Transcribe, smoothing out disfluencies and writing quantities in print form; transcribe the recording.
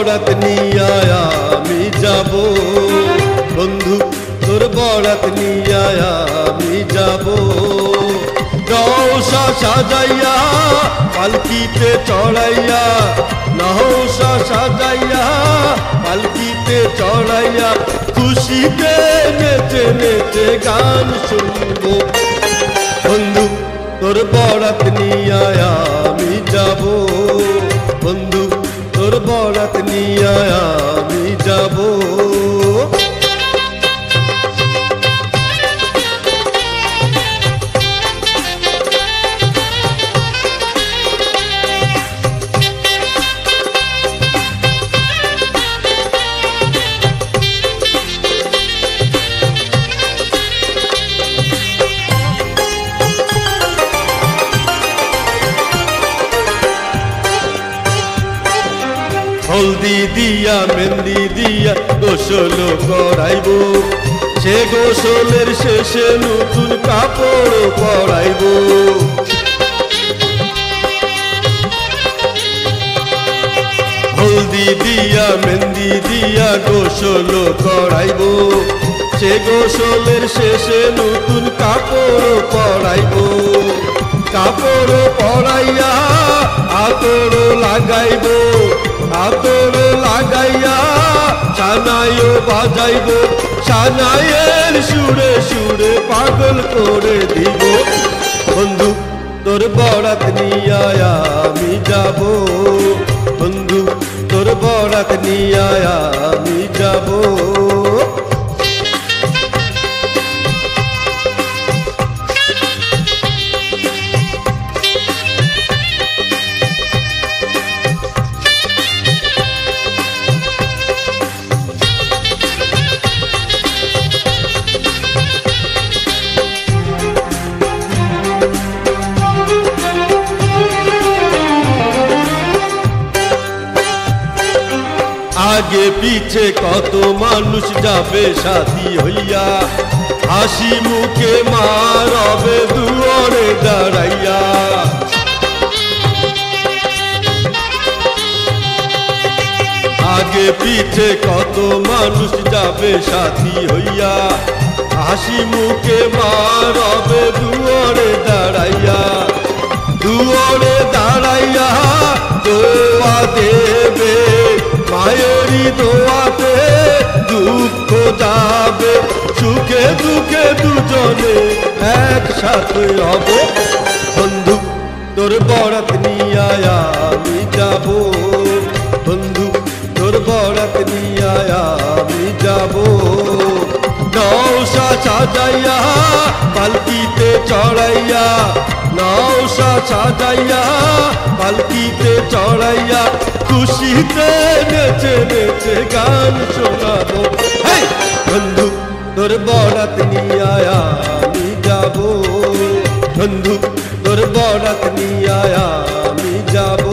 বরাত নিয়ে আমি যাব বন্ধু, তোর বরাত নিয়ে আমি যাব। নৌশা সাজাইয়া পালকিতে চড়াইয়া, নৌশা সাজাইয়া পালকিতে চড়াইয়া, খুশিতে নেচে নেচে গান শুনবো। বন্ধু তোর বরাত নিয়ে আমি যাব বন্ধু, তোর বরাত নিয়ে আমি যাব। হলদি দিয়া মেহেন্দি দিয়া গোসল করাইব, সে গোসলের শেষে নতুন কাপড় পরাইব। হলদি দিয়া মেহেন্দি দিয়া গোসল করাইব, সে গোসলের শেষে নতুন কাপড় পরাইব। কাপড় পরাইয়া আতর লাগাইব, আতর লাগাইয়া সানাইও বাজাইব, সানাইয়ের সুরে সুরে পাগল করে দিব। বন্ধু তোর বরাত নিয়ে আমি যাব বন্ধু, তোর বরাত নিয়ে আমি যাব। আগে পিছে কত মানুষ যাবে সাথী হইয়া, হাসি মুখে মা রবে দুয়ারে দাঁড়াইয়া। আগে পিছে কত মানুষ যাবে সাথী হইয়া, হাসি মুখে মা রবে দুয়ারে দাঁড়াইয়া। দুয়ারে দাঁড়াইয়া দোয়া দেবে, মায়েরই দোয়াতে দুঃখ যাবে, সুখে দুঃখে দুজনে একসাথে হব। বন্ধু তোর বরাত নিয়ে আমি যাব বন্ধু, তোর বরাত নিয়ে আমি যাব। নৌশা সাজাইয়া পালকিতে চড়াইয়া, নৌশা সাজাইয়া পালকিতে চড়াইয়া, খুশিতে নেচে নেচে গান শোনাবো। বন্ধু তোর বরাত নিয়ে আমি যাব বন্ধু, তোর বরাত নিয়ে আমি যাব।